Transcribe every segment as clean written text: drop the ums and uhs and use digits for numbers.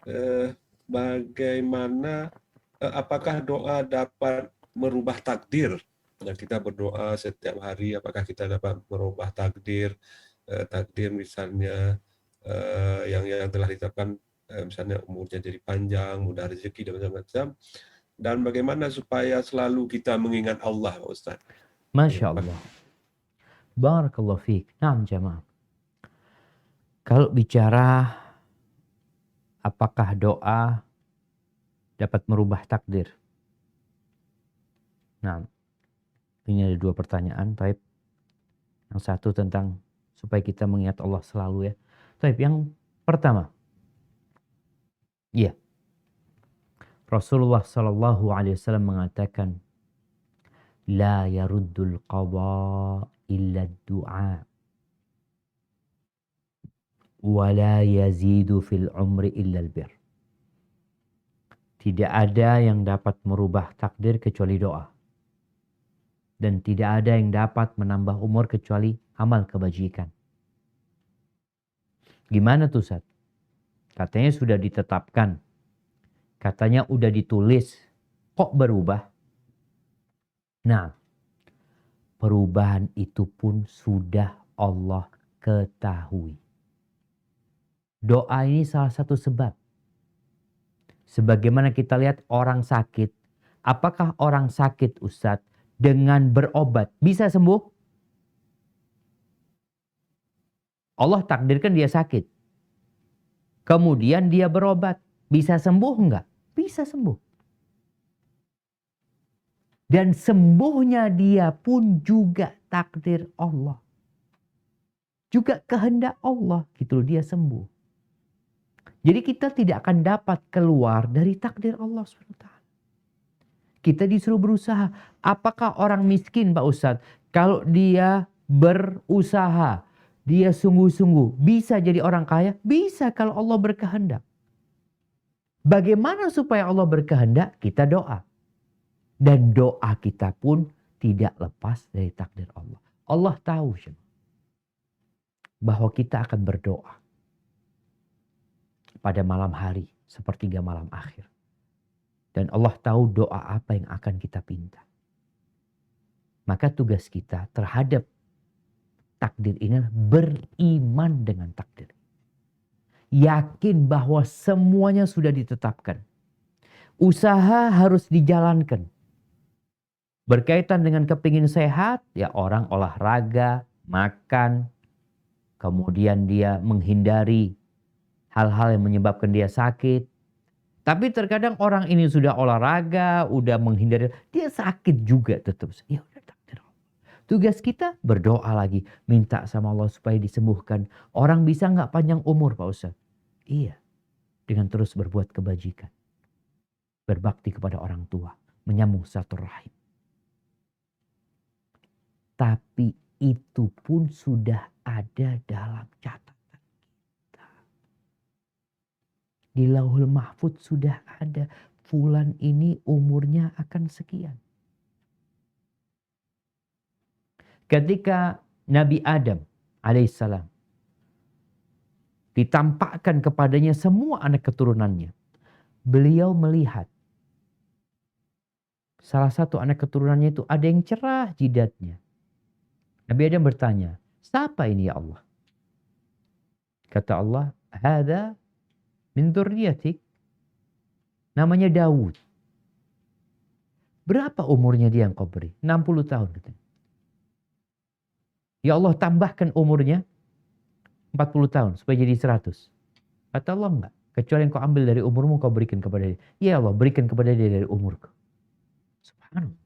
eh, bagaimana apakah doa dapat merubah takdir? Nah, kita berdoa setiap hari, apakah kita dapat merubah takdir? Takdir misalnya yang telah ditetapkan, misalnya umurnya jadi panjang, mudah rezeki dan macam-macam. Dan bagaimana supaya selalu kita mengingat Allah, Pak Ustaz? Masya Allah. Barakallahu fiik. Naam jamaah. Kalau bicara apakah doa dapat merubah takdir? Nah, ini ada dua pertanyaan. Taib. Yang satu tentang supaya kita mengingat Allah selalu ya. Taib. Yang pertama. Iya. Rasulullah Sallallahu Alaihi Wasallam mengatakan, La yaruddul qadha illa du'a. Wa la yazidu fil umri illa albir. Tidak ada yang dapat merubah takdir kecuali doa. Dan tidak ada yang dapat menambah umur kecuali amal kebajikan. Gimana tuh Ustaz? Katanya sudah ditetapkan. Katanya udah ditulis. Kok berubah? Nah, perubahan itu pun sudah Allah ketahui. Doa ini salah satu sebab. Sebagaimana kita lihat orang sakit. Apakah orang sakit Ustaz dengan berobat bisa sembuh? Allah takdirkan dia sakit. Kemudian dia berobat. Bisa sembuh enggak? Bisa sembuh. Dan sembuhnya dia pun juga takdir Allah. Juga kehendak Allah gitu dia sembuh. Jadi kita tidak akan dapat keluar dari takdir Allah SWT. Kita disuruh berusaha. Apakah orang miskin Pak Ustadz? Kalau dia berusaha, dia sungguh-sungguh bisa jadi orang kaya? Bisa kalau Allah berkehendak. Bagaimana supaya Allah berkehendak? Kita doa. Dan doa kita pun tidak lepas dari takdir Allah. Allah tahu bahwa kita akan berdoa pada malam hari, sepertiga malam akhir. Dan Allah tahu doa apa yang akan kita pinta. Maka tugas kita terhadap takdir ini beriman dengan takdir. Yakin bahwa semuanya sudah ditetapkan. Usaha harus dijalankan. Berkaitan dengan kepingin sehat, ya orang olahraga, makan, kemudian dia menghindari hal-hal yang menyebabkan dia sakit. Tapi terkadang orang ini sudah olahraga, udah menghindari, dia sakit juga tetap. Ya udah takdir Allah. Tugas kita berdoa lagi, minta sama Allah supaya disembuhkan. Orang bisa nggak panjang umur Pak Ustaz? Iya, dengan terus berbuat kebajikan. Berbakti kepada orang tua, menyambung silaturahim. Tapi itu pun sudah ada dalam catatan kita. Di Lauhul Mahfudz sudah ada. Fulan ini umurnya akan sekian. Ketika Nabi Adam alaihissalam ditampakkan kepadanya semua anak keturunannya. Beliau melihat salah satu anak keturunannya itu ada yang cerah jidatnya. Nabi Adam bertanya, siapa ini ya Allah? Kata Allah, hada min dzurriyyatik. Namanya Daud. Berapa umurnya dia yang kau beri? 60 tahun katanya. Ya Allah tambahkan umurnya 40 tahun supaya jadi 100. Kata Allah enggak. Kecuali yang kau ambil dari umurmu kau berikan kepada dia. Ya Allah berikan kepada dia dari umurku. Subhanallah.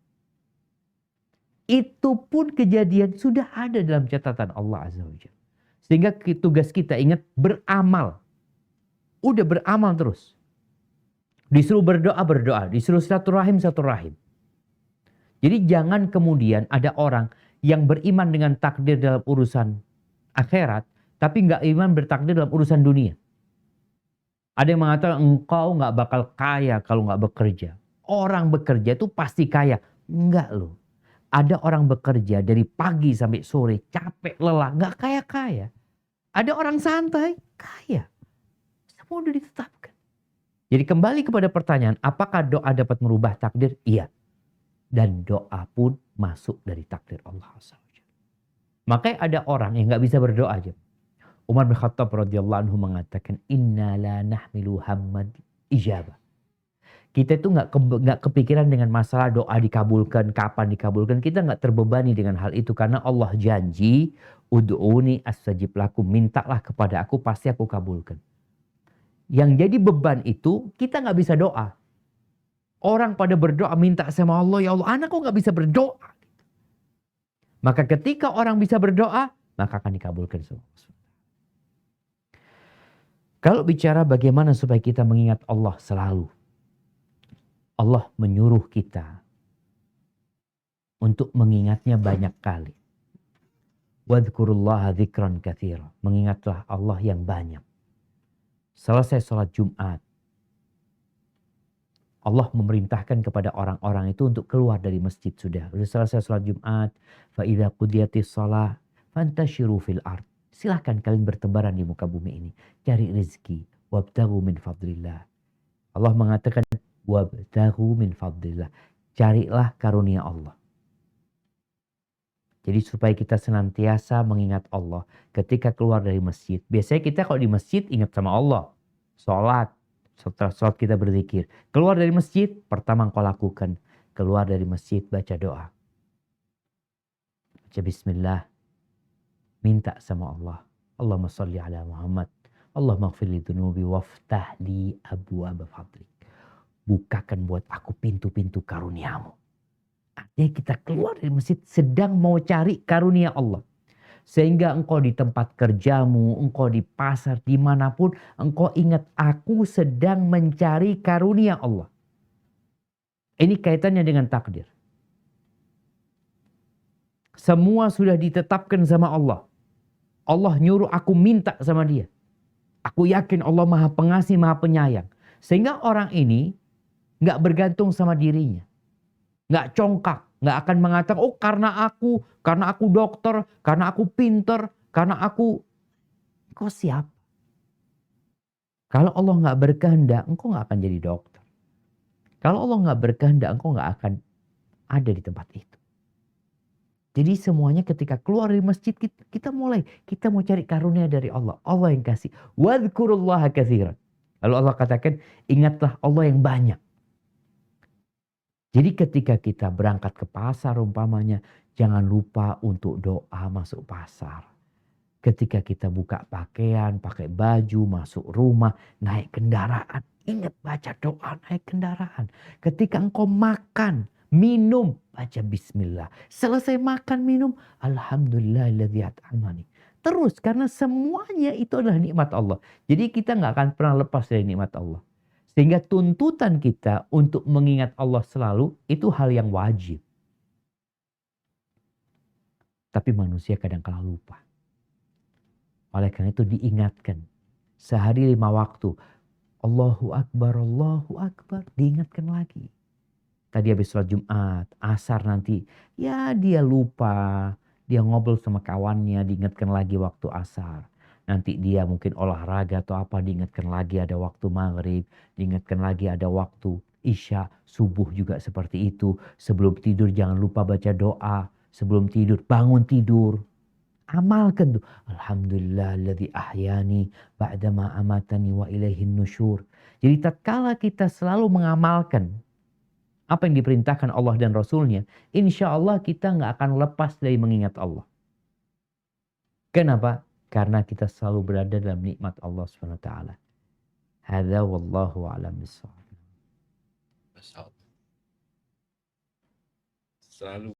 Itu pun kejadian sudah ada dalam catatan Allah Azza wa Jalla. Sehingga tugas kita ingat beramal. Udah beramal terus. Disuruh berdoa. Disuruh silaturahim. Jadi jangan kemudian ada orang yang beriman dengan takdir dalam urusan akhirat. Tapi nggak iman bertakdir dalam urusan dunia. Ada yang mengatakan engkau nggak bakal kaya kalau nggak bekerja. Orang bekerja itu pasti kaya. Enggak loh. Ada orang bekerja dari pagi sampai sore, capek, lelah, nggak kaya-kaya. Ada orang santai, kaya. Semua udah ditetapkan. Jadi kembali kepada pertanyaan, apakah doa dapat merubah takdir? Iya. Dan doa pun masuk dari takdir Allah SWT. Makanya ada orang yang nggak bisa berdoa aja. Umar bin Khattab radhiyallahu anhu mengatakan, Inna la nahmilu hammad ijabah. Kita itu nggak kepikiran dengan masalah doa dikabulkan, kapan dikabulkan. Kita nggak terbebani dengan hal itu karena Allah janji, ud'uni astajib lakum, mintalah kepada aku pasti aku kabulkan. Yang jadi beban itu kita nggak bisa doa. Orang pada berdoa minta sama Allah, ya Allah, anak kok nggak bisa berdoa. Maka ketika orang bisa berdoa, maka akan dikabulkan semua. Kalau bicara bagaimana supaya kita mengingat Allah selalu, Allah menyuruh kita untuk mengingatnya banyak kali. Wadhkurullaha dzikran katsira. Mengingatlah Allah yang banyak. Selesai sholat Jumat, Allah memerintahkan kepada orang-orang itu untuk keluar dari masjid sudah. Sudah selesai sholat Jumat, fa idza qudiyatis shalah fantashiru fil ard. Silahkan kalian bertebaran di muka bumi ini, cari rezeki, wabtaghu min fadlillah. Allah mengatakan wabtaghu min fadlillah. Carilah karunia Allah. Jadi supaya kita senantiasa mengingat Allah ketika keluar dari masjid. Biasanya kita kalau di masjid ingat sama Allah. Sholat. Setelah sholat kita berzikir. Keluar dari masjid, pertama engkau lakukan. Keluar dari masjid, baca doa. Baca bismillah. Minta sama Allah. Allahumma salli ala Muhammad. Allahumma gfir li dhunubi waftah li abwaaba fadlik. Bukakan buat aku pintu-pintu karuniamu. Artinya kita keluar dari masjid sedang mau cari karunia Allah. Sehingga engkau di tempat kerjamu, engkau di pasar, dimanapun, engkau ingat aku sedang mencari karunia Allah. Ini kaitannya dengan takdir. Semua sudah ditetapkan sama Allah. Allah nyuruh aku minta sama dia. Aku yakin Allah maha pengasih, maha penyayang. Sehingga orang ini gak bergantung sama dirinya. Gak congkak. Gak akan mengatakan, oh karena aku dokter, karena aku pinter, karena aku... Kau siapa? Kalau Allah gak berkehendak, engkau gak akan jadi dokter. Kalau Allah gak berkehendak, engkau gak akan ada di tempat itu. Jadi semuanya ketika keluar dari masjid, kita mau cari karunia dari Allah. Allah yang kasih. Wadhkurullaha katsiran. Lalu Allah katakan, ingatlah Allah yang banyak. Jadi ketika kita berangkat ke pasar umpamanya, jangan lupa untuk doa masuk pasar. Ketika kita buka pakaian, pakai baju, masuk rumah, naik kendaraan. Ingat baca doa naik kendaraan. Ketika engkau makan, minum, baca bismillah. Selesai makan, minum, alhamdulillahilladzi at'amani. Terus karena semuanya itu adalah nikmat Allah. Jadi kita nggak akan pernah lepas dari nikmat Allah. Sehingga tuntutan kita untuk mengingat Allah selalu itu hal yang wajib. Tapi manusia kadang-kala lupa. Oleh karena itu diingatkan. Sehari 5 waktu. Allahu Akbar, Allahu Akbar. Diingatkan lagi. Tadi habis sholat Jumat, asar nanti. Ya dia lupa. Dia ngobrol sama kawannya, diingatkan lagi waktu asar. Nanti dia mungkin olahraga atau apa, diingatkan lagi ada waktu maghrib, diingatkan lagi ada waktu isya, subuh juga seperti itu. Sebelum tidur jangan lupa baca doa. Sebelum tidur, bangun tidur. Amalkan tuh. Alhamdulillahilladzi ahyani ba'dama amatani wa ilaihin nusyur. Jadi tatkala kita selalu mengamalkan apa yang diperintahkan Allah dan Rasulnya, insya Allah kita nggak akan lepas dari mengingat Allah. Kenapa? Karena kita selalu berada dalam nikmat Allah SWT. Hadza wallahu a'lam bishawab. Selalu